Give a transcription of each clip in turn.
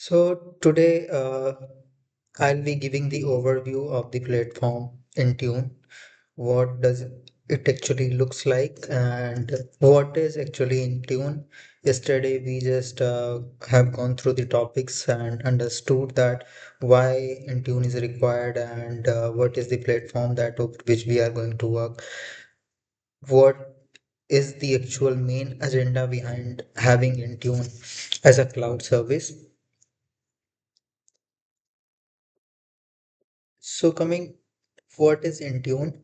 So today I'll be giving the overview of the platform Intune. What does it actually looks like and what is actually Intune? Yesterday we just have gone through the topics and understood that why Intune is required and what is the platform that over which we are going to work. What is the actual main agenda behind having Intune as a cloud service? So coming, what is Intune?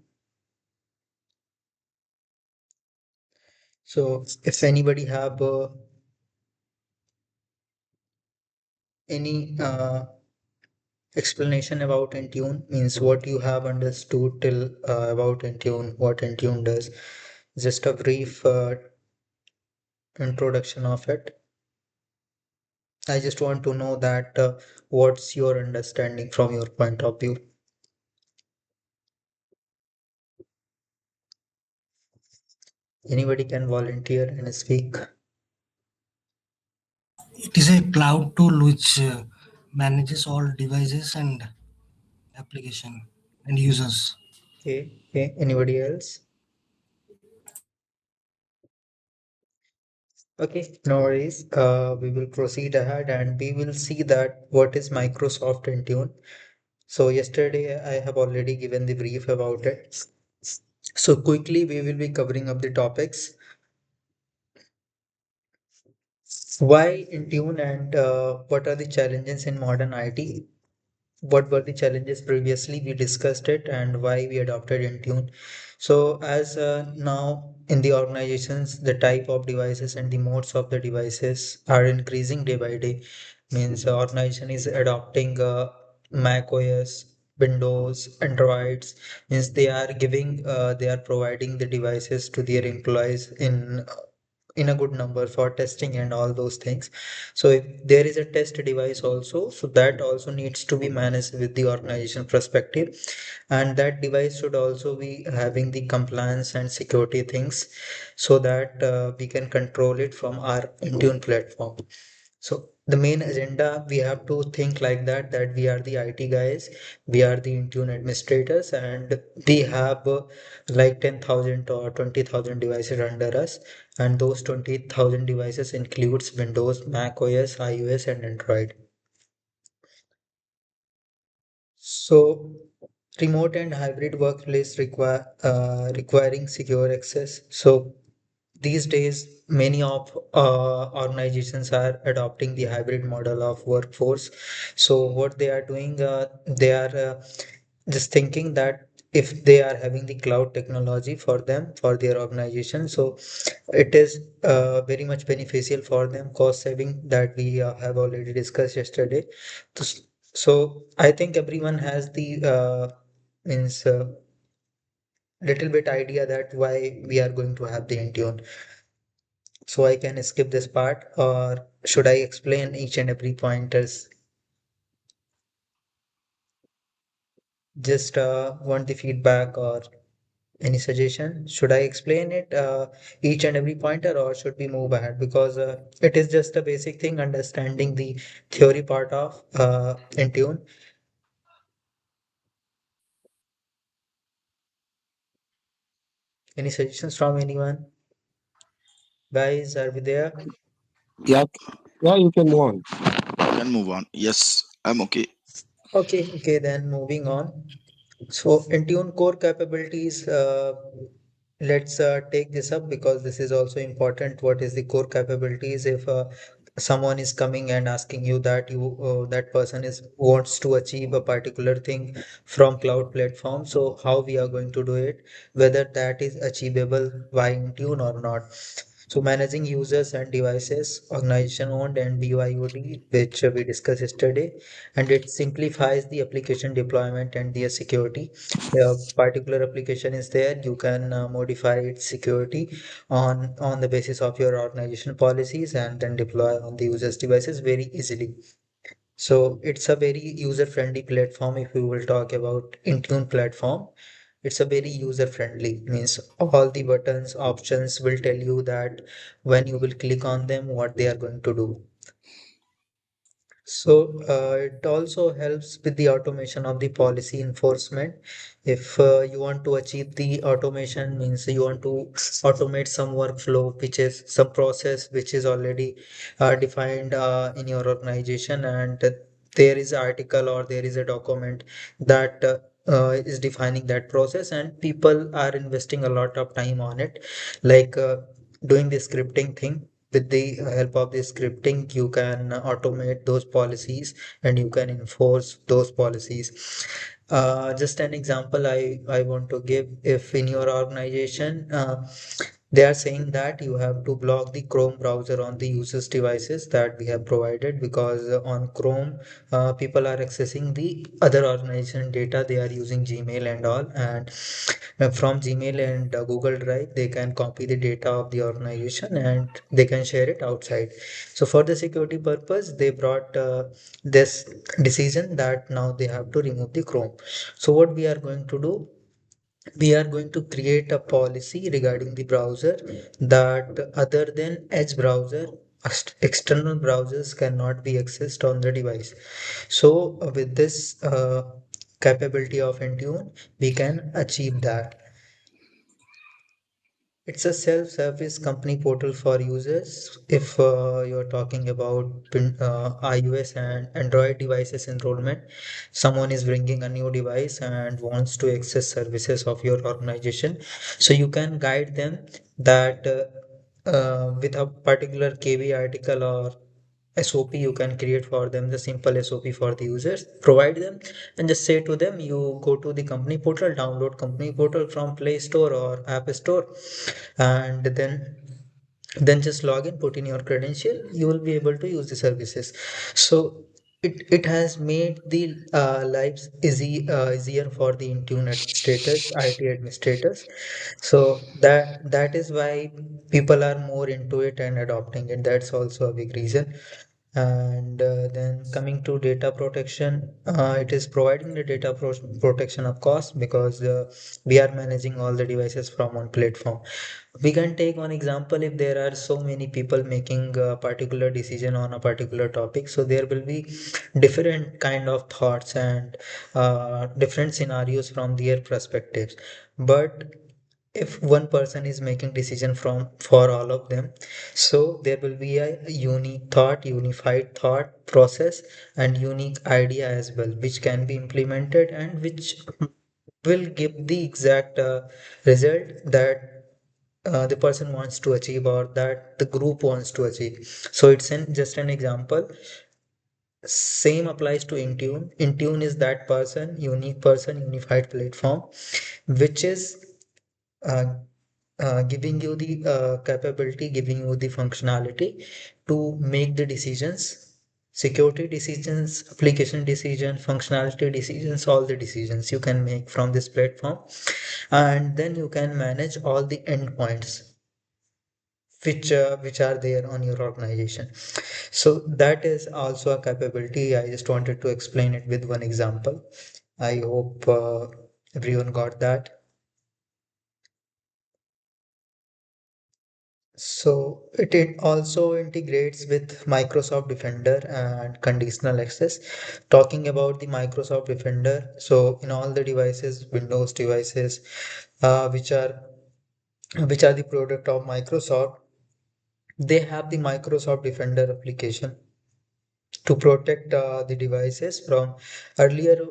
So if anybody have any explanation about Intune, means what you have understood till about Intune, what Intune does, just a brief introduction of it. I just want to know that what's your understanding from your point of view. Anybody can volunteer and speak. It is a cloud tool which manages all devices and application and users. Okay, okay. Anybody else? Okay, no worries. We will proceed ahead and we will see that what is Microsoft Intune. So yesterday I have already given the brief about it. So quickly we will be covering up the topics. Why Intune and what are the challenges in modern IT? What were the challenges previously? We discussed it and why we adopted Intune. So as now in the organizations, the type of devices and the modes of the devices are increasing day by day. Means the organization is adopting Mac OS, Windows, Androids. Means they are providing the devices to their employees in a good number for testing and all those things. So if there is a test device also, so that also needs to be managed with the organization perspective, and that device should also be having the compliance and security things so that we can control it from our Intune platform. So the main agenda we have to think like that we are the IT guys, we are the Intune administrators, and we have like 10,000 or 20,000 devices under us, and those 20,000 devices includes Windows, Mac OS, iOS, and Android. So remote and hybrid workplace requiring secure access. So these days, many of organizations are adopting the hybrid model of workforce. So what they are doing, they are just thinking that if they are having the cloud technology for them, for their organization, so it is very much beneficial for them, cost saving that we have already discussed yesterday. So, so I think everyone has the means little bit idea that why we are going to have the Intune. So I can skip this part, or should I explain each and every pointers? Just want the feedback or any suggestion? Should I explain it each and every pointer, or should we move ahead? Because it is just a basic thing, understanding the theory part of Intune. Any suggestions from anyone? Guys, are we there? Yeah, yeah, you can move on. Can move on. Yes, I'm okay. Okay, then moving on. So Intune core capabilities, let's take this up because this is also important. What is the core capabilities? If someone is coming and asking you that that person is wants to achieve a particular thing from cloud platform, so how we are going to do it, whether that is achievable by Intune or not. So managing users and devices, organization owned and BYOD, which we discussed yesterday, and it simplifies the application deployment and their security. A particular application is there, you can modify its security on the basis of your organization policies and then deploy on the user's devices very easily. So it's a very user-friendly platform. If we will talk about Intune platform, it's a very user-friendly, means all the buttons, options will tell you that when you will click on them, what they are going to do. So it also helps with the automation of the policy enforcement. If you want to achieve the automation, means you want to automate some workflow, which is some process which is already defined in your organization, and there is an article or there is a document that is defining that process, and people are investing a lot of time on it, like doing the scripting thing. With the help of the scripting, you can automate those policies and you can enforce those policies. Just an example I want to give. If in your organization they are saying that you have to block the Chrome browser on the users devices that we have provided, because on Chrome people are accessing the other organization data. They are using Gmail and all, and from Gmail and Google Drive they can copy the data of the organization and they can share it outside. So for the security purpose, they brought this decision that now they have to remove the Chrome. So what we are going to do, we are going to create a policy regarding the browser that other than Edge browser, external browsers cannot be accessed on the device. So with this capability of Intune, we can achieve that. It's a self-service company portal for users. If you're talking about iOS and Android devices enrollment, someone is bringing a new device and wants to access services of your organization. So you can guide them that with a particular KB article or SOP, you can create for them the simple SOP for the users, provide them, and just say to them, you go to the company portal, download company portal from Play Store or App Store, and then just log in, put in your credential, you will be able to use the services. So it has made the lives easier for the Intune administrators, IT administrators. So that is why people are more into it and adopting it. That's also a big reason. And then coming to data protection, it is providing the data protection, of course, because we are managing all the devices from one platform. We can take one example. If there are so many people making a particular decision on a particular topic, so there will be different kind of thoughts and different scenarios from their perspectives. But if one person is making decision from for all of them, so there will be a unique thought, unified thought process, and unique idea as well, which can be implemented and which will give the exact result that the person wants to achieve or that the group wants to achieve. So it's just an example. Same applies to Intune. Intune is that person, unique person, unified platform, which is uh, giving you the capability, giving you the functionality to make the decisions, security decisions, application decision, functionality decisions, all the decisions you can make from this platform. And then you can manage all the endpoints which are there on your organization. So that is also a capability. I just wanted to explain it with one example. I hope everyone got that. So it also integrates with Microsoft Defender and conditional access. Talking about the Microsoft Defender, so in all the devices, Windows devices, which are the product of Microsoft, they have the Microsoft Defender application to protect the devices from. Earlier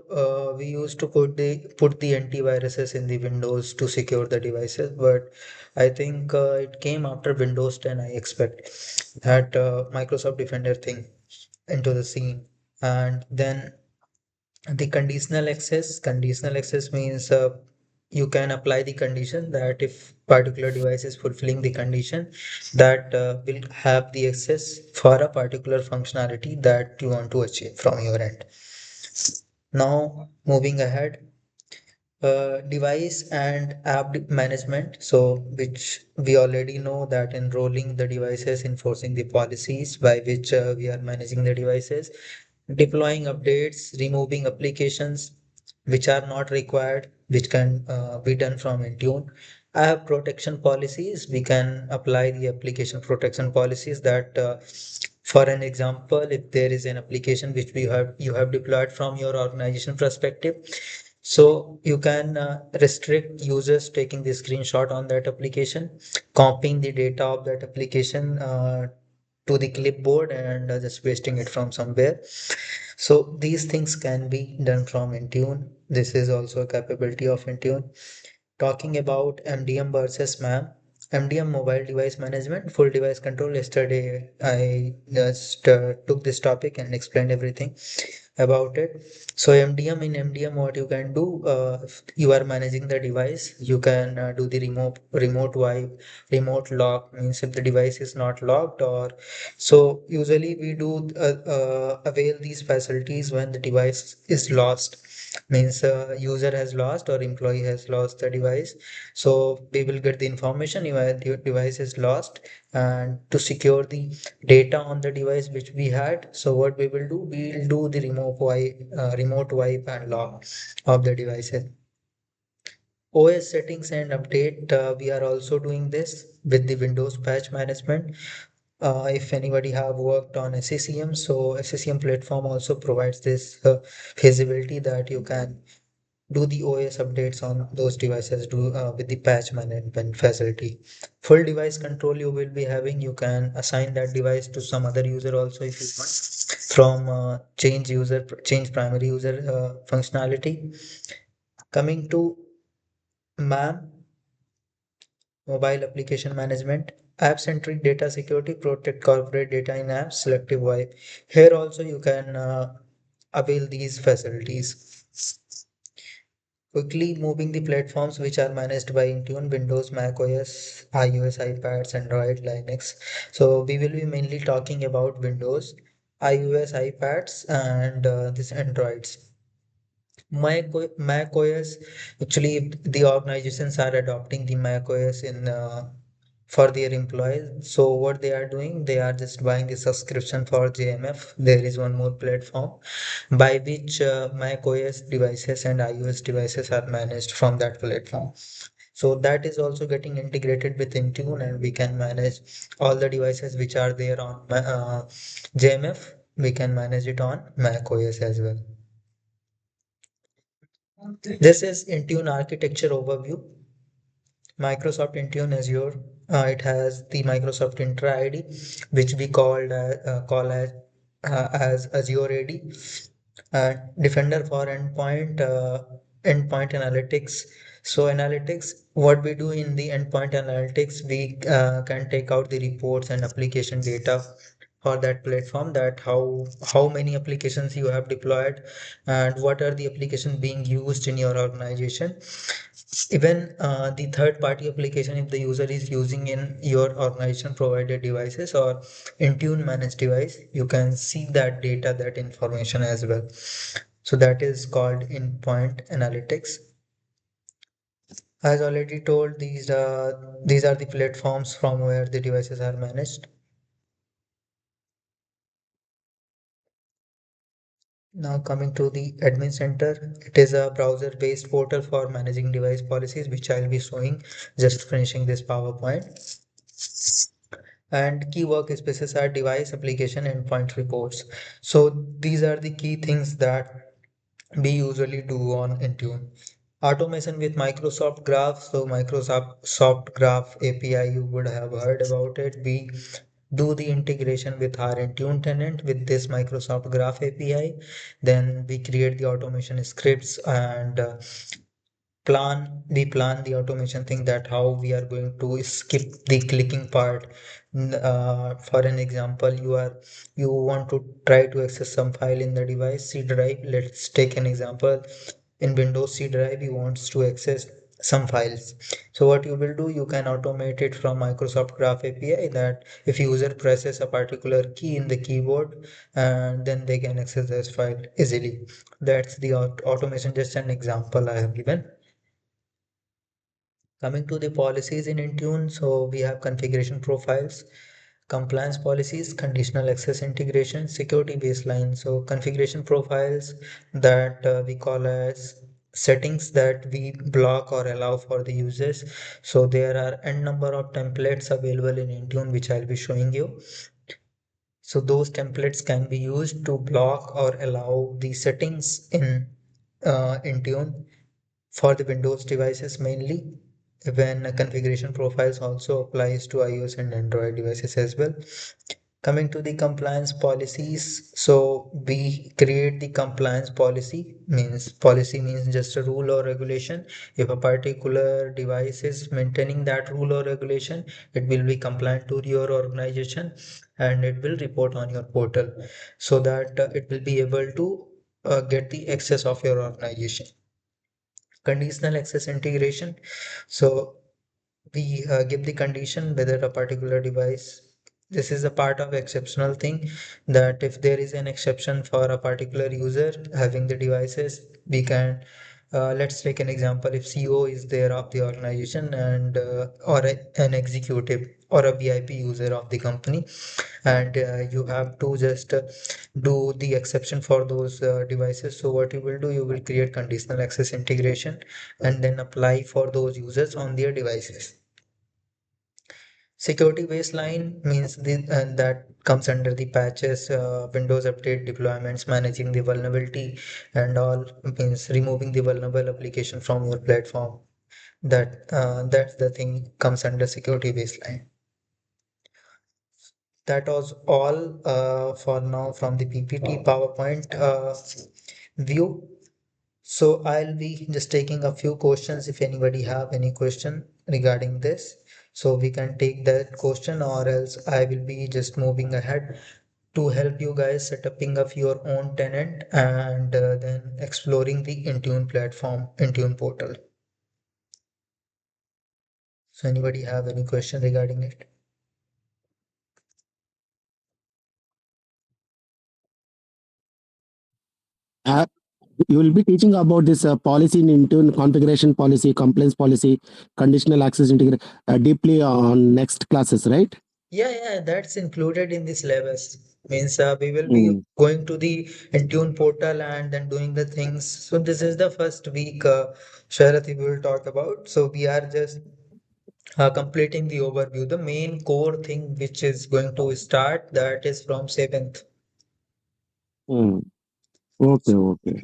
we used to put the antiviruses in the Windows to secure the devices, but I think it came after Windows 10, I expect, that Microsoft Defender thing into the scene. And then the conditional access means you can apply the condition that if particular device is fulfilling the condition, that will have the access for a particular functionality that you want to achieve from your end. Now moving ahead, device and management, so which we already know that enrolling the devices, enforcing the policies by which we are managing the devices, deploying updates, removing applications which are not required, which can be done from Intune. I protection policies. We can apply the application protection policies that For an example, if there is an application which you have deployed from your organization perspective, so you can restrict users taking the screenshot on that application, copying the data of that application to the clipboard and just pasting it from somewhere. So these things can be done from Intune. This is also a capability of Intune. Talking about MDM versus MAM, MDM mobile device management, full device control. Yesterday, I just took this topic and explained everything about it. So MDM, in MDM, what you can do, if you are managing the device, you can do the remote wipe, remote lock, means if the device is not locked, or so usually we do avail these facilities when the device is lost, means user has lost or employee has lost the device. So we will get the information your device is lost, and to secure the data on the device which we had, so what we will do, we will do the remote wipe and lock of the devices. OS settings and update, we are also doing this with the Windows patch management. If anybody have worked on SCCM, so SCCM platform also provides this feasibility that you can do the OS updates on those devices, do with the patch management facility. Full device control you will be having. You can assign that device to some other user also if you want, from change primary user functionality. Coming to MAM, mobile application management, app centric data security, protect corporate data in apps, selective wipe. Here also you can avail these facilities. Quickly moving the platforms which are managed by Intune: Windows, Mac OS, iOS, iPads, Android, Linux. So we will be mainly talking about Windows, iOS, iPads, and this Androids. Mac OS, actually the organizations are adopting the Mac OS in for their employees. So what they are doing, they are just buying the subscription for JMF. There is one more platform by which Mac OS devices and iOS devices are managed from that platform. So that is also getting integrated with Intune, and we can manage all the devices which are there on JMF. We can manage it on Mac OS as well. This is Intune architecture overview. Microsoft Intune Azure. It has the Microsoft Intra ID, which we call as Azure AD. Defender for endpoint analytics. So analytics, what we do in the endpoint analytics, we can take out the reports and application data for that platform, that how many applications you have deployed and what are the applications being used in your organization. Even the third party application, if the user is using in your organization provided devices or Intune managed device, you can see that data, that information as well. So that is called endpoint analytics. As already told, these are the platforms from where the devices are managed. Now coming to the admin center, it is a browser-based portal for managing device policies, which I'll be showing just finishing this PowerPoint. And key workspaces are device, application, endpoint reports. So these are the key things that we usually do on Intune. Automation with Microsoft Graph. So Microsoft Graph API, you would have heard about it. We do the integration with our Intune tenant with this Microsoft Graph API. Then we create the automation scripts and we plan the automation thing, that how we are going to skip the clicking part. For an example, you want to try to access some file in the device C drive. Let's take an example. In Windows C drive, you wants to access some files. So what you will do, you can automate it from Microsoft Graph API, that if user presses a particular key in the keyboard, and then they can access this file easily. That's the automation, just an example I have given. Coming to the policies in Intune, so we have configuration profiles, compliance policies, conditional access integration, security baseline. So configuration profiles, that we call as settings that we block or allow for the users. So there are n number of templates available in Intune, which I'll be showing you. So those templates can be used to block or allow the settings in Intune for the Windows devices mainly, when configuration profiles also applies to iOS and Android devices as well. Coming to the compliance policies, so we create the compliance policy means just a rule or regulation. If a particular device is maintaining that rule or regulation, it will be compliant to your organization and it will report on your portal so that it will be able to get the access of your organization. Conditional access integration. So we give the condition whether a particular device, this is a part of exceptional thing, that if there is an exception for a particular user having the devices, we can let's take an example. If CEO is there of the organization and an executive or a VIP user of the company, and you have to just do the exception for those devices, so what you will do, you will create conditional access integration and then apply for those users on their devices. Security baseline means that comes under the patches, Windows update deployments, managing the vulnerability and all, means removing the vulnerable application from your platform. That's the thing comes under security baseline. That was all for now from the PPT PowerPoint view. So I'll be just taking a few questions if anybody have any question regarding this. So we can take that question, or else I will be just moving ahead to help you guys set upping of your own tenant and then exploring the Intune platform, Intune portal. So anybody have any question regarding it? Uh, you will be teaching about this policy in Intune, configuration policy, compliance policy, conditional access integration deeply on next classes, right? Yeah, that's included in the syllabus. Means we will be Mm. going to the Intune portal and then doing the things. So this is the first week, Sharath, we will talk about. So we are just completing the overview. The main core thing which is going to start, that is from 7th. Mm. Okay, okay.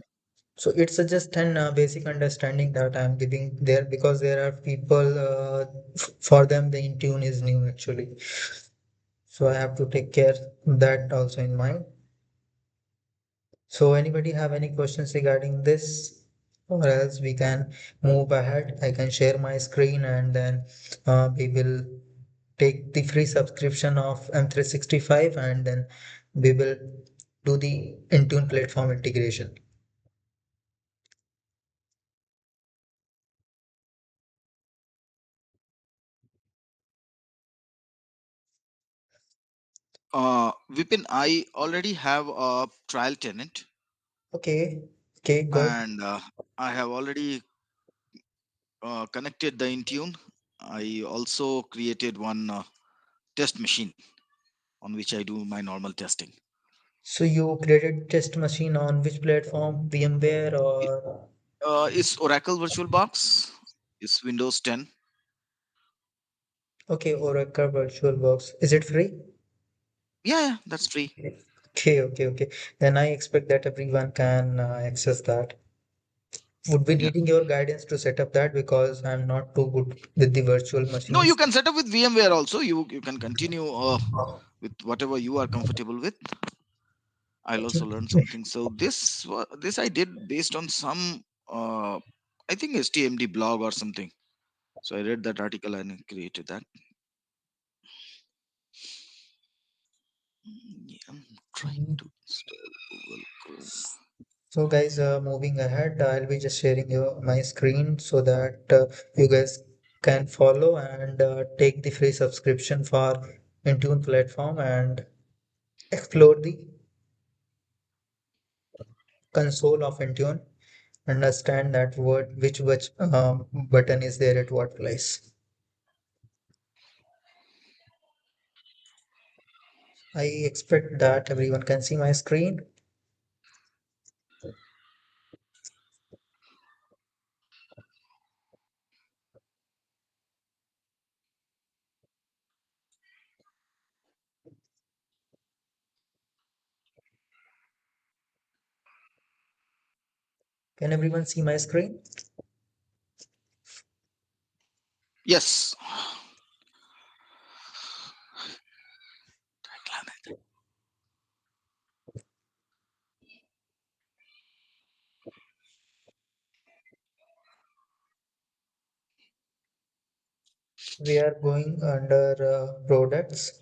So it's just an basic understanding that I'm giving there, because there are people for them the Intune is new actually. So I have to take care that also in mind. So anybody have any questions regarding this, or else we can move ahead. I can share my screen and then we will take the free subscription of M365 and then we will do the Intune platform integration. Vipin, I already have a trial tenant, Okay, okay, good. and I have already connected the Intune. I also created one test machine on which I do my normal testing. So you created test machine on which platform? VMware It, or it's Oracle VirtualBox. It's Windows 10. okay, Oracle VirtualBox. Is it free? Yeah, that's free. Okay. Then I expect that everyone can access that. Would be Yeah. needing your guidance to set up that, because I'm not too good with the virtual No, you machines. can set up with VMware also. You can continue with whatever you are comfortable with. I'll also learn something. So this I did based on some I think STMD blog or something. So I read that article and created that. Yeah, I'm trying Mhm. to install Google Chrome. So guys, moving ahead, I'll be just sharing my screen so that you guys can follow and take the free subscription for Intune platform and explore the console of Intune. Understand that which button is there at what place. I expect that everyone can see my screen. Can everyone see my screen? Yes. We are going under products.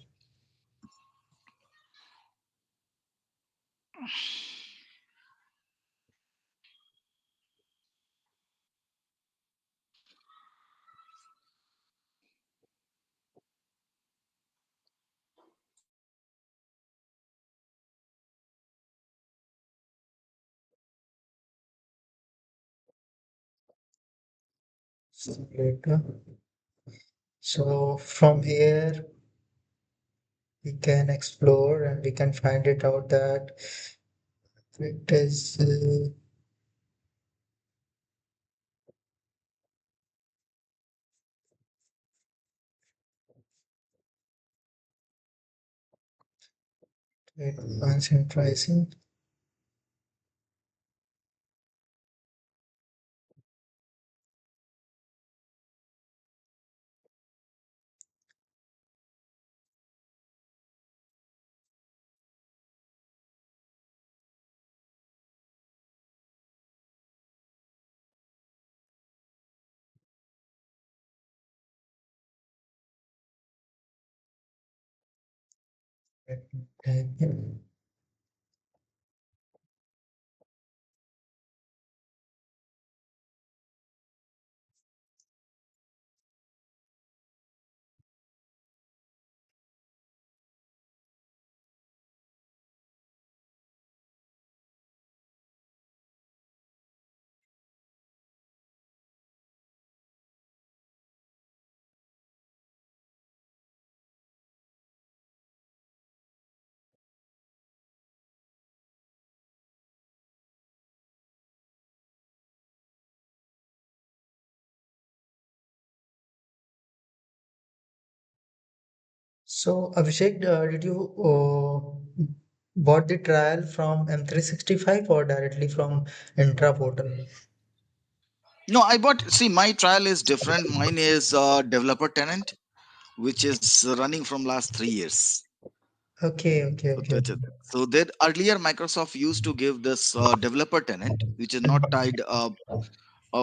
So later. So from here we can explore and we can find it out that it is advanced in pricing. Let me type in. So Abhishek, did you bought the trial from M365 or directly from Intra portal? No, I bought. See, my trial is different. Mine is developer tenant, which is running from last 3 years. Okay, okay, So okay. that is, so that earlier Microsoft used to give this developer tenant, which is not tied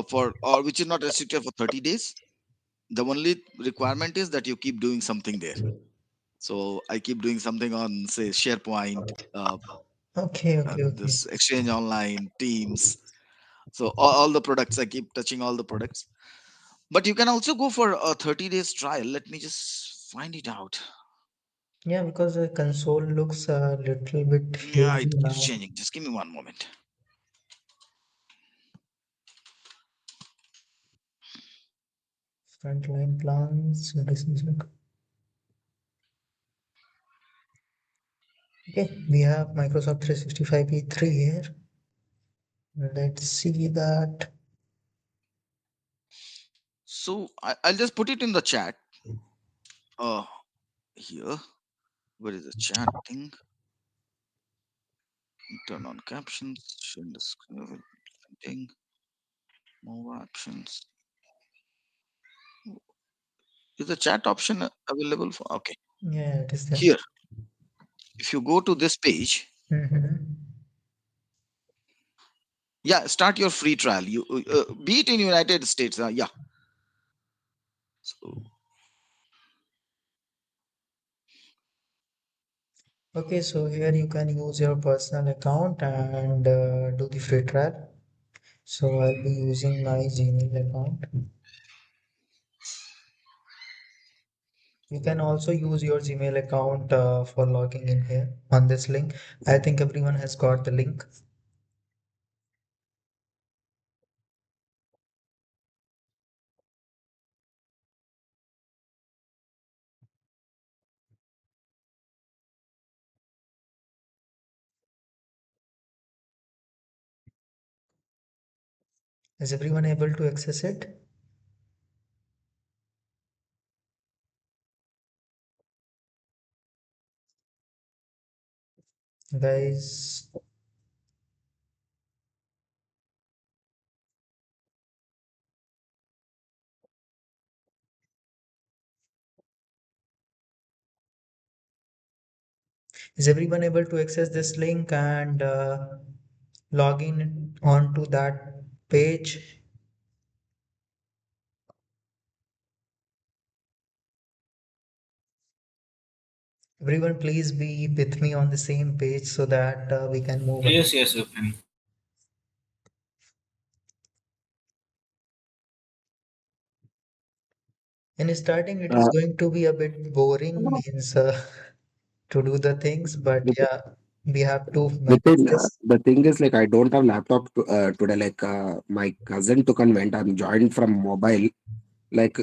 for, or which is not restricted for 30 days. The only requirement is that you keep doing something there. So I keep doing something on, say, SharePoint, Okay, okay, okay. this Exchange Online, Teams. So all the products, I keep touching all the products. But you can also go for a 30 days trial. Let me just find it out. Yeah, because the console looks a little bit Yeah, hazy it keeps now. changing. Just give me one moment. Frontline plans, this is okay. We have Microsoft 365 E3 here. Let's see that. So I'll just put it in the chat. Uh, Here, where is the chat thing? Turn on captions, share the screen, thing, more options. Is the chat option available for? Okay, Yeah, it is there. here. If you go to this page, Mm-hmm. yeah, start your free trial. You be it in United States. Yeah. So Okay, so here you can use your personal account and do the free trial. So I'll be using my Gmail account. You can also use your Gmail account for logging in here on this link. I think everyone has got the link. Is everyone able to access it? Guys, Is everyone able to access this link and log in onto that page? Everyone, please be with me on the same page so that we can move ahead. Yes, yes, you can. In starting, it is Uh, going to be a bit boring, means to do the things, but the, yeah, we have to manage this. the thing is, like, I don't have laptop today. Like, my cousin took and went and joined from mobile. Like,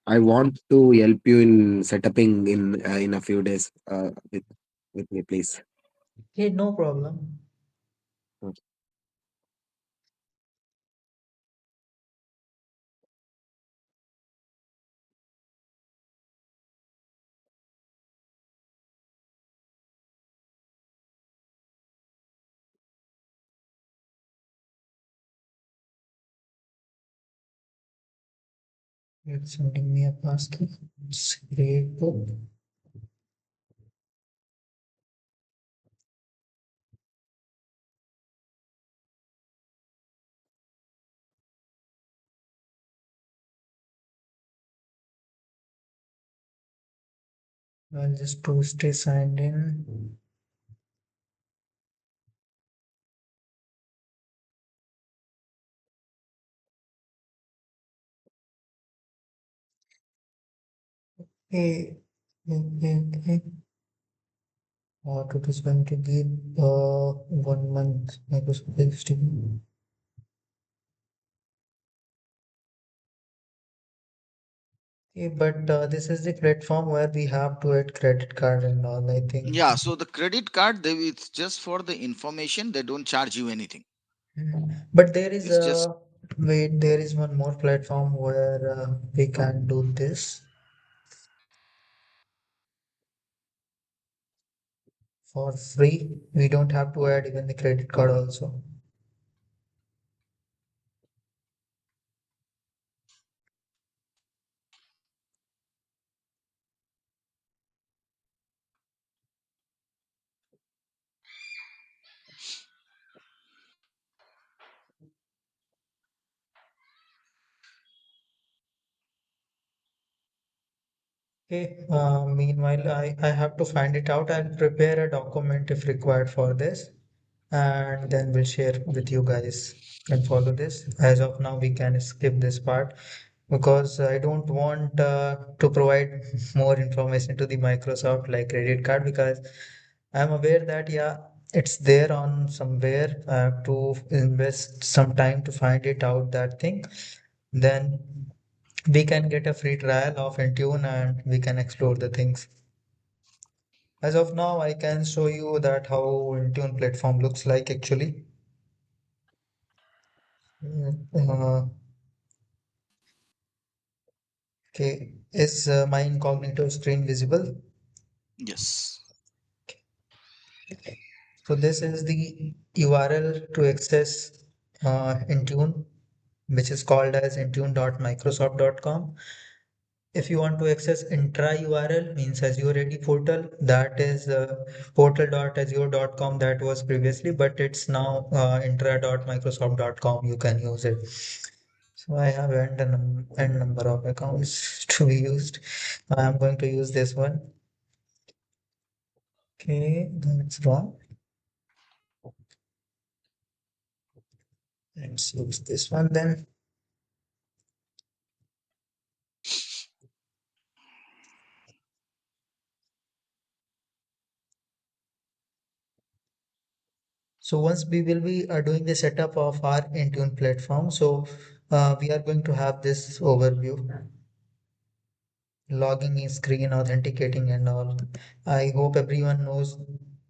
I want to help you in setuping in a few days. With me, please. Okay, no problem. It's sending me a passkey. It's great. I'll just to stay signed in. Hey, hey. What it is going to give 1 month Microsoft Intune. Okay, but this is the platform where we have to add credit card and all, I think. Yeah, so the credit card, it's just for the information. They don't charge you anything. But there is It's just a wait, there is one more platform where we can do this for free. We don't have to add even the credit card also. Okay, meanwhile, I have to find it out. I'll prepare a document if required for this, and then we'll share with you guys. Can follow this. As of now, we can skip this part because I don't want to provide more information to the Microsoft like credit card because I'm aware that yeah, it's there on somewhere. I have to invest some time to find it out that thing. Then we can get a free trial of Intune and we can explore the things. As of now, I can show you that how Intune platform looks like actually. Uh, okay, is my incognito screen visible? yes. So this is the URL to access Intune, which is called as intune.microsoft.com. If you want to access intra URL, means Azure AD portal, that is portal.azure.com that was previously, but it's now intra.microsoft.com. You can use it. So I have n number of accounts to be used. I am going to use this one. Okay, that's wrong. Let's use this one then. So once we will be doing the setup of our Intune platform, so we are going to have this overview, logging in screen, authenticating and all. I hope everyone knows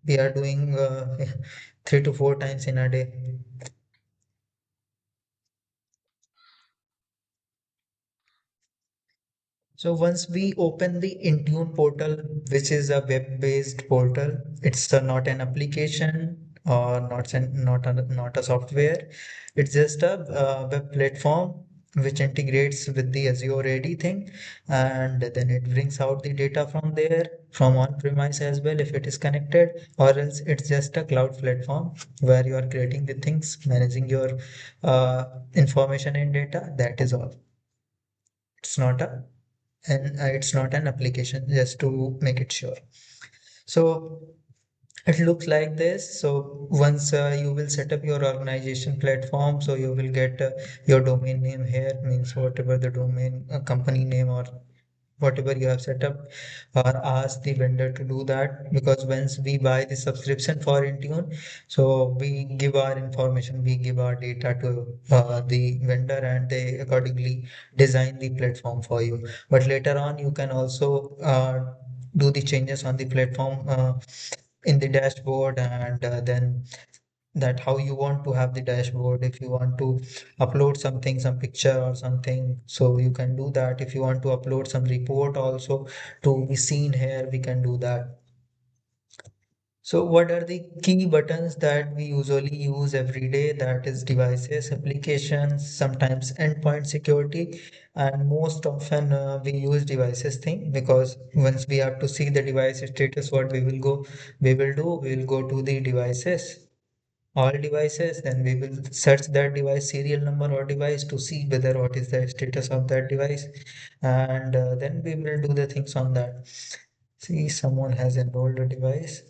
we are doing 3 to 4 times in a day. So once we open the Intune portal, which is a web-based portal, it's not an application or not a software. It's just a web platform which integrates with the Azure AD thing, and then it brings out the data from there, from on-premise as well if it is connected, or else it's just a cloud platform where you are creating the things, managing your information and data. That is all. It's not a and it's not an application, just to make it sure. So it looks like this. So once you will set up your organization platform, so you will get your domain name here, means whatever the domain company name or whatever you have set up, or ask the vendor to do that, because once we buy the subscription for Intune, so we give our information, we give our data to the vendor, and they accordingly design the platform for you. But later on you can also do the changes on the platform in the dashboard, and then that how you want to have the dashboard. If you want to upload something, some picture or something, so you can do that. If you want to upload some report also to be seen here, we can do that. So what are the key buttons that we usually use every day? That is devices, applications, sometimes endpoint security, and most often we use devices thing, because once we have to see the device status, what we will do, we will go to the devices, all devices, then we will search that device serial number or device to see whether what is the status of that device, and then we will do the things on that. See, someone has enrolled a device.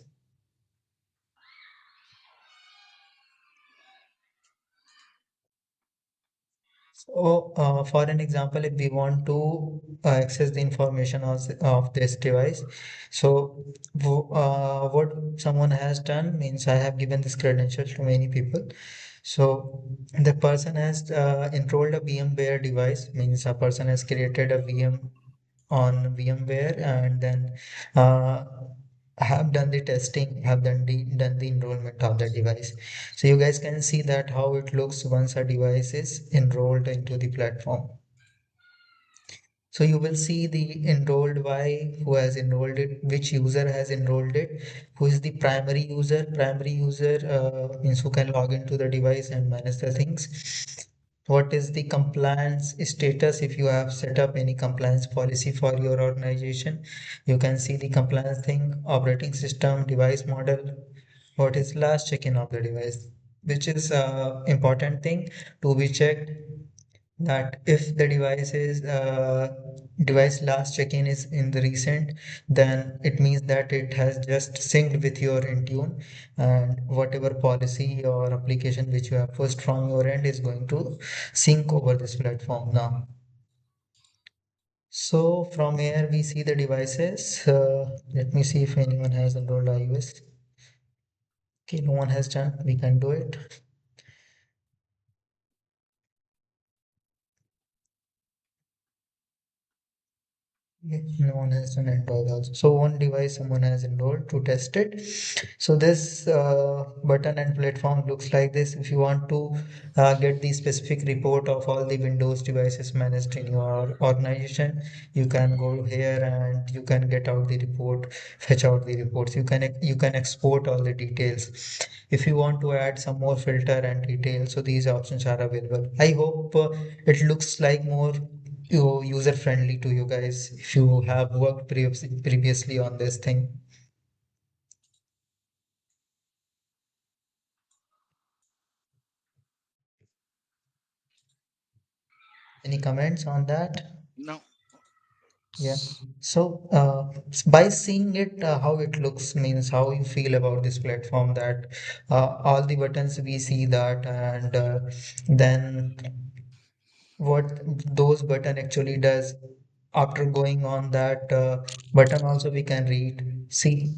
So, for an example, if we want to access the information of this device, so what someone has done means I have given this credential to many people. So the person has enrolled a VMware device, means a person has created a VM on VMware, and then uh, have done the testing, have done the enrollment of the device. So you guys can see that how it looks once a device is enrolled into the platform. So you will see the enrolled by, who has enrolled it, which user has enrolled it, who is the primary user. Primary user means who can log into the device and manage the things. What is the compliance status? If you have set up any compliance policy for your organization, you can see the compliance thing, operating system, device model, what is last check-in of the device, which is important thing to be checked, that if the device last check-in is in the recent, then it means that it has just synced with your Intune, and whatever policy or application which you have pushed from your end is going to sync over this platform now. So from here we see the devices. Let me see if anyone has enrolled iOS. Okay, no one has done. We can do it. Yeah, no one has done Android also. So one device someone has enrolled to test it. So this button and platform looks like this. If you want to get the specific report of all the Windows devices managed in your organization, you can go here and you can get out the report, fetch out the reports. You can export all the details. If you want to add some more filter and details, so these options are available. I hope it looks like more user friendly to you guys if you have worked previously on this thing. Any comments on that? Now, Yeah. So by seeing it, how it looks means how you feel about this platform, that all the buttons we see that, and then what those button actually does. After going on that button also we can read. See,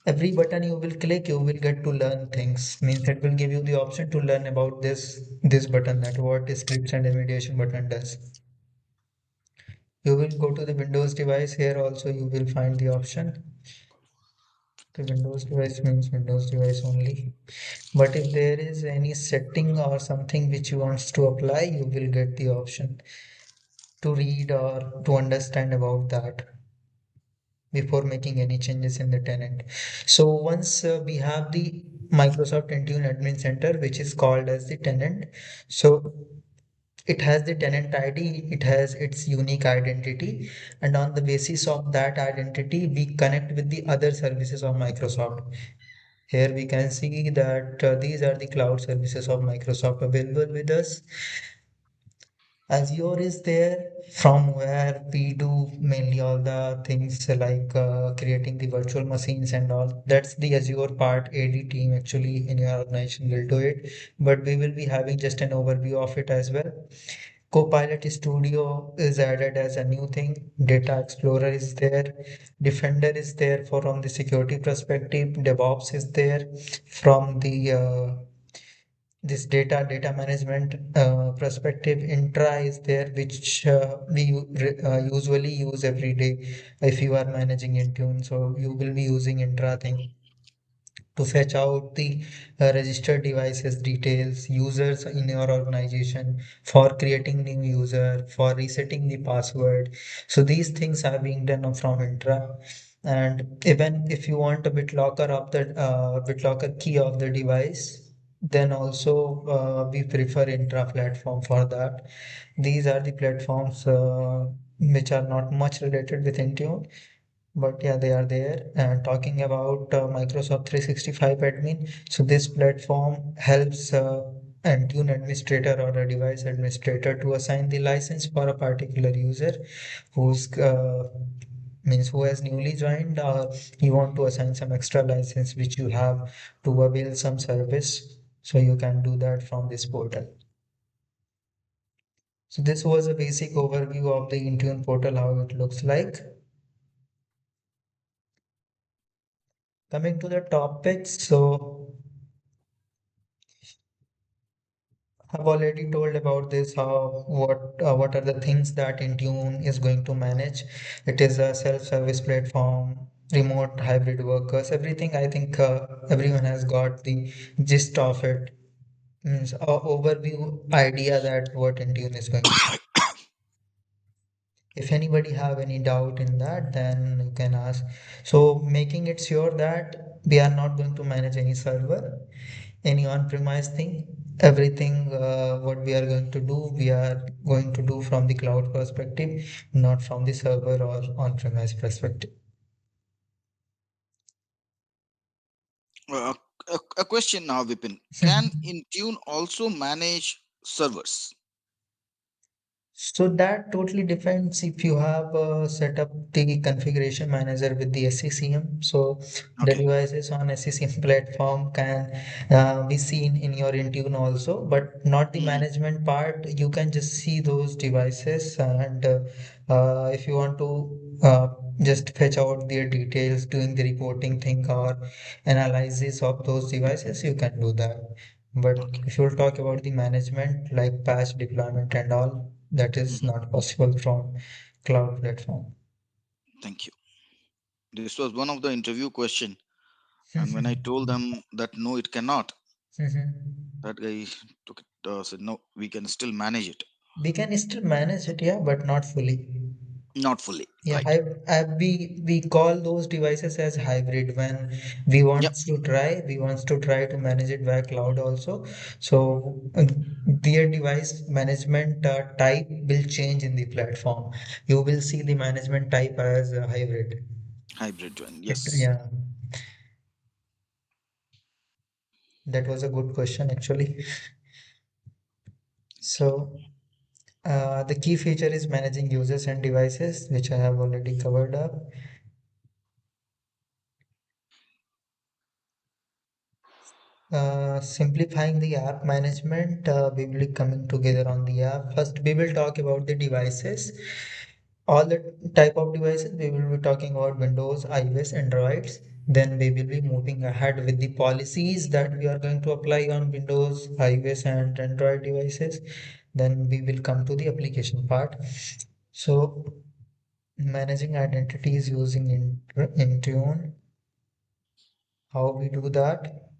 every button you will click, you will get to learn things. Means it will give you the option to learn about this button, that what scripts and remediation button does. You will go to the Windows device. Here also you will find the option. The Windows device means Windows device only. But if there is any setting or something which you wants to apply, you will get the option to read or to understand about that before making any changes in the tenant. So once we have the Microsoft Intune Admin Center, which is called as the tenant. So It has the tenant ID, it has its unique identity, and on the basis of that identity, we connect with the other services of Microsoft. Here we can see that these are the cloud services of Microsoft available with us. Azure is there from where we do mainly all the things like creating the virtual machines and all. That's the Azure part. AD team actually in your organization will do it, but we will be having just an overview of it as well. Copilot Studio is added as a new thing. Data Explorer is there. Defender is there for from the security perspective. DevOps is there from the this data management perspective. Intra is there, which usually use every day if you are managing Intune. So you will be using Intra thing to fetch out the registered devices details, users in your organization, for creating new user, for resetting the password. So these things are being done from Intra. And even if you want a BitLocker of the BitLocker key of the device, then also we prefer Intra platform for that. These are the platforms which are not much related with Intune, but yeah, they are there. And talking about Microsoft 365 admin, so this platform helps an Intune administrator or a device administrator to assign the license for a particular user who's means who has newly joined, or you want to assign some extra license which you have to avail some service, so you can do that from this portal. So this was a basic overview of the Intune portal, how it looks like. Coming to the topics, so I've already told about this, how what are the things that Intune is going to manage. It is a self-service platform, remote hybrid workers, everything. I think everyone has got the gist of it. Means a overview idea that what Intune is going to. If anybody have any doubt in that, then you can ask. So making it sure that we are not going to manage any server, any on-premise thing. Everything what we are going to do, we are going to do from the cloud perspective, not from the server or on-premise perspective. Uh, a question now, Vipin. Can Intune also manage servers? So that totally depends if you have set up the configuration manager with the SCCM. So the Okay. devices on SCCM platform can be seen in your Intune also, but not the Mhm. management part. You can just see those devices, and if you want to just fetch out their details, doing the reporting thing or analysis of those devices, you can do that. But Okay. if you'll talk about the management like patch deployment and all, that is Mhm. not possible from cloud platform. Thank you. This was one of the interview question, and when I told them that no, it cannot, that guy took it, said no, we can still manage it. We can still manage it, yeah, but not fully. Not fully, Yeah, right? we call those devices as hybrid when Yep. we want to try to manage it via cloud also. So their device management type will change in the platform. You will see the management type as a hybrid. Hybrid one. It, Yes. yeah, that was a good question actually. Thank you. So the key feature is managing users and devices, which I have already covered up. Simplifying the app management, we will be coming together on the app. First, we will talk about the devices. All the type of devices, we will be talking about Windows, iOS, Androids. Then we will be moving ahead with the policies that we are going to apply on Windows, iOS, and Android devices. Then we will come to the application part. So, managing identities using Intune, how we do that?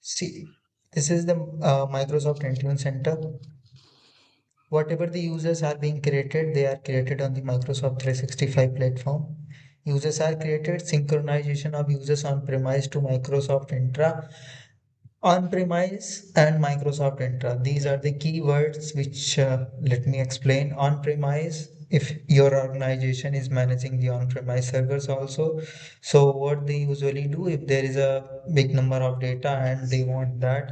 See, this is the Microsoft Intune Center. Whatever the users are being created, they are created on the Microsoft 365 platform. Users are created, synchronization of users on premise to Microsoft Intra. On-premise and Microsoft Intra. These are the keywords which let me explain. On-premise, if your organization is managing the on-premise servers also, so what they usually do if there is a big number of data and they want that,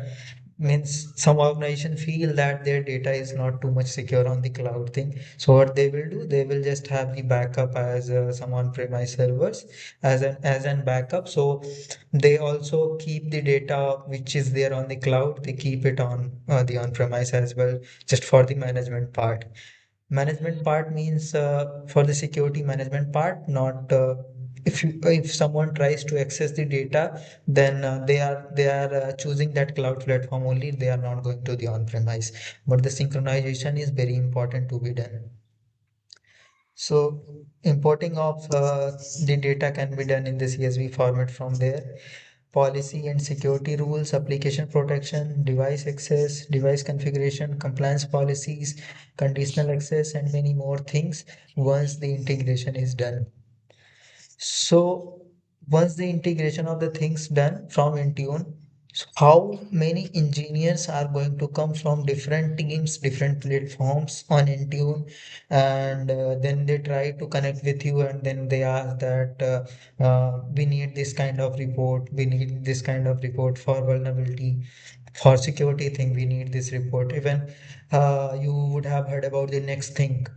means some organization feel that their data is not too much secure on the cloud thing. So what they will do, they will just have the backup as some on-premise servers as an backup. So they also keep the data which is there on the cloud, they keep it on the on-premise as well, just for the management part. Management part means for the security management part, not if someone tries to access the data, then they are choosing that cloud platform only. They are not going to the on-premise. But the synchronization is very important to be done. So importing of the data can be done in the CSV format from there. Policy and security rules, application protection, device access, device configuration, compliance policies, conditional access, and many more things once the integration is done. So once the integration of the things done from Intune, so how many engineers are going to come from different teams, different platforms on Intune, and then they try to connect with you, and then they ask that we need this kind of report, we need this kind of report for vulnerability, for security thing, we need this report. Even you would have heard about the next thing.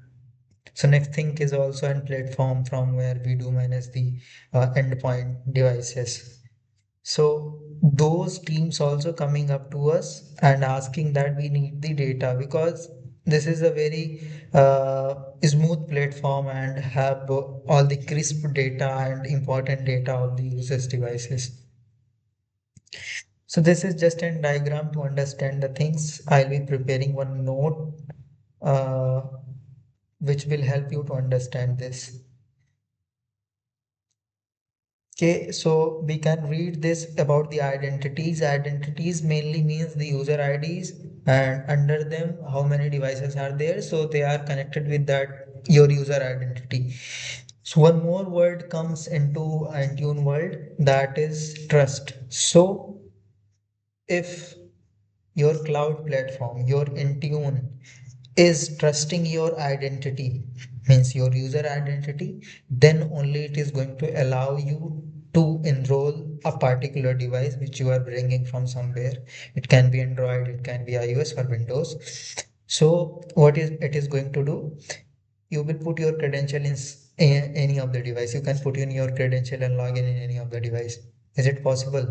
So next thing is also a platform from where we do manage the endpoint devices. So those teams also coming up to us and asking that we need the data, because this is a very smooth platform and have all the crisp data and important data of the users devices. So this is just a diagram to understand the things. I'll be preparing one note uh, which will help you to understand this. Okay, so we can read this about the identities. Identities mainly means the user IDs, and under them how many devices are there. So they are connected with that your user identity. So one more word comes into Intune world, that is trust. So if your cloud platform, your Intune is trusting your identity, means your user identity, then only it is going to allow you to enroll a particular device which you are bringing from somewhere. It can be Android, it can be iOS or Windows. So what is it is going to do? You will put your credential in any of the device. You can put in your credential and log in any of the device. Is it possible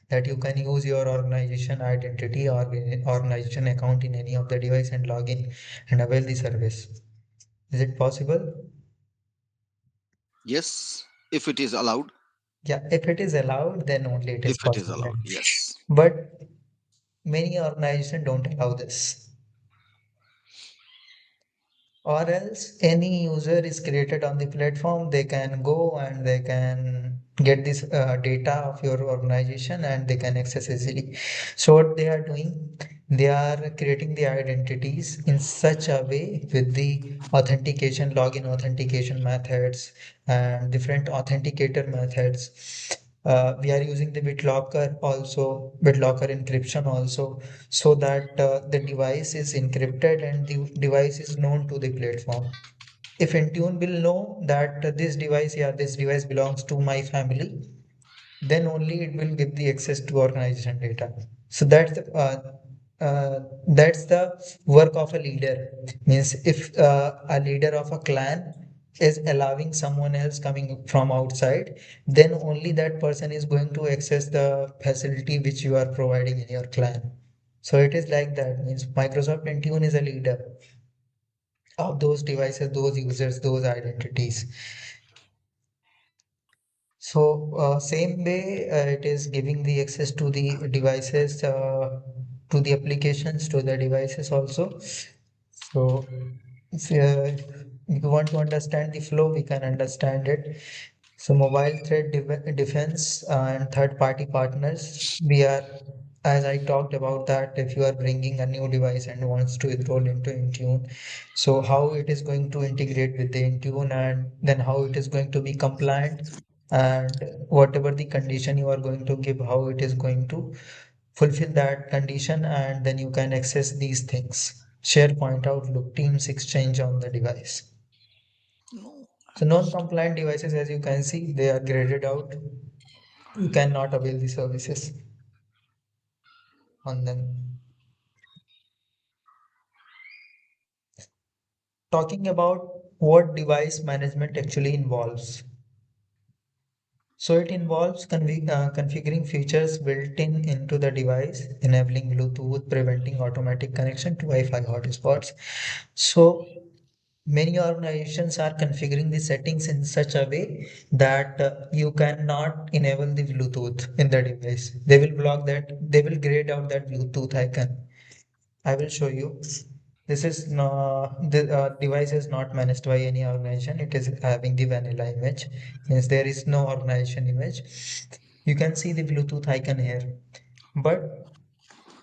that you can use your organization identity or organization account in any of the device and log in and avail the service? Is it possible? Yes, if it is allowed. Yeah, if it is allowed, then only it is If it is possible. allowed, yes. But many organizations don't allow this. Or else any user is created on the platform, they can go and they can get this data of your organization and they can access easily. So what they are doing, they are creating the identities in such a way with the authentication, login authentication methods and different authenticator methods. We are using the BitLocker also, BitLocker encryption also, so that the device is encrypted and the device is known to the platform. If Intune will know that this device, yeah, this device belongs to my family, then only it will give the access to organization data. So that's the work of a leader. Means if a leader of a clan is allowing someone else coming from outside, then only that person is going to access the facility which you are providing in your clan. So it is like that. Means Microsoft Intune is a leader of those devices, those users, those identities. So same way it is giving the access to the devices, to the applications, to the devices also. So if you want to understand the flow, we can understand it. So mobile threat defense and third-party partners, we are, as I talked about that, if you are bringing a new device and wants to enroll into Intune, so how it is going to integrate with the Intune and then how it is going to be compliant and whatever the condition you are going to give, how it is going to fulfill that condition, and then you can access these things. SharePoint, Outlook, Teams, Exchange on the device. No, So non-compliant devices, as you can see, they are graded out. You cannot avail the services on them. Talking about what device management actually involves. So it involves configuring features built in into the device, enabling Bluetooth, preventing automatic connection to Wi-Fi hotspots. So many organizations are configuring the settings in such a way that you cannot enable the Bluetooth in the device. They will block that, they will grayed out that Bluetooth icon. I will show you. This is not the device is not managed by any organization. It is having the vanilla image. Means there is no organization image. You can see the Bluetooth icon here. But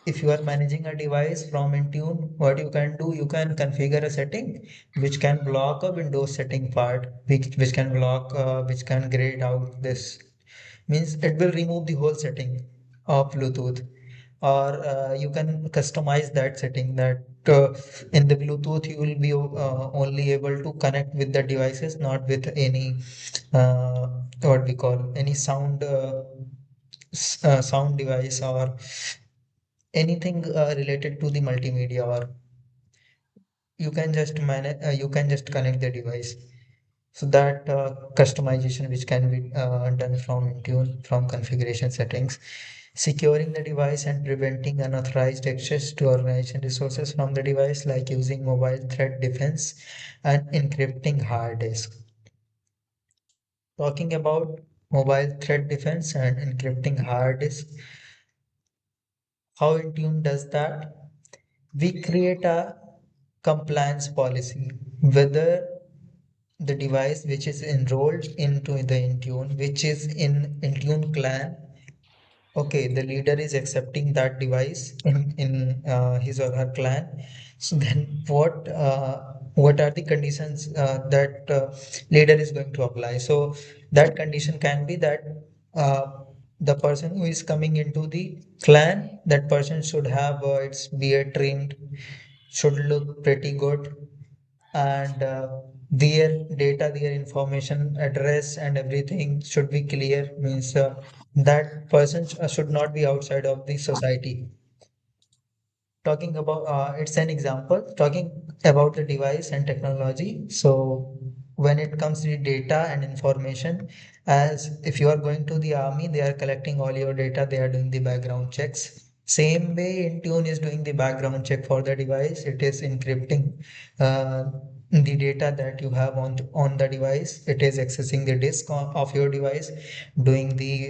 if you are managing a device from Intune, what you can do, you can configure a setting which can block a Windows setting part, which can block, which can grayed out this. Means it will remove the whole setting of Bluetooth, or you can customize that setting that in the Bluetooth you will be only able to connect with the devices, not with any what we call any sound sound device or anything related to the multimedia, or you can just manage you can just connect the device. So that customization which can be done from Intune, from configuration settings, securing the device and preventing unauthorized access to organization resources from the device, like using mobile threat defense and encrypting hard disk. Talking about mobile threat defense and encrypting hard disk, how Intune does that? We create a compliance policy whether the device which is enrolled into the Intune, which is in Intune clan. Okay, the leader is accepting that device in his or her clan. So then, what are the conditions that leader is going to apply? So that condition can be that uh, the person who is coming into the clan, that person should have its beard trimmed, should look pretty good, and their data, their information, address, and everything should be clear. Means that person should not be outside of the society. Talking about it's an example. Talking about the device and technology. So when it comes to data and information, as if you are going to the army, they are collecting all your data, they are doing the background checks. Same way Intune is doing the background check for the device. It is encrypting uh, the data that you have on the device. It is accessing the disk of your device, doing the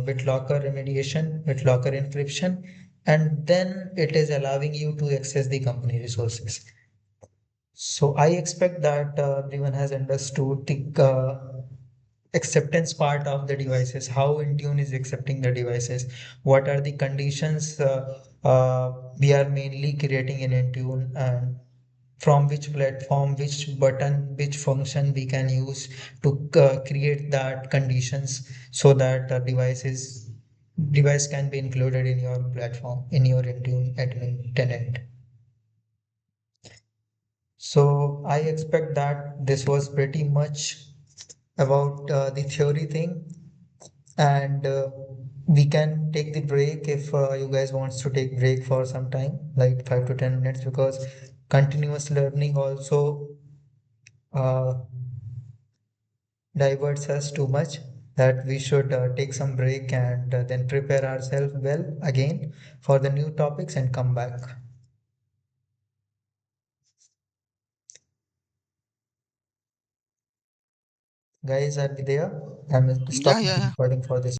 BitLocker remediation, BitLocker encryption, and then it is allowing you to access the company resources. So I expect that everyone has understood the acceptance part of the devices, how Intune is accepting the devices, what are the conditions we are mainly creating in Intune, and from which platform, which button, which function we can use to create that conditions, so that device can be included in your platform, in your Intune admin tenant. So I expect that this was pretty much about the theory thing, and we can take the break if you guys wants to take break for some time, like 5 to 10 minutes, because continuous learning also uh, diverts us too much, that we should take some break and then prepare ourselves well again for the new topics and come back. Guys, are we there? I'm yeah, stopping yeah, the yeah. recording for this.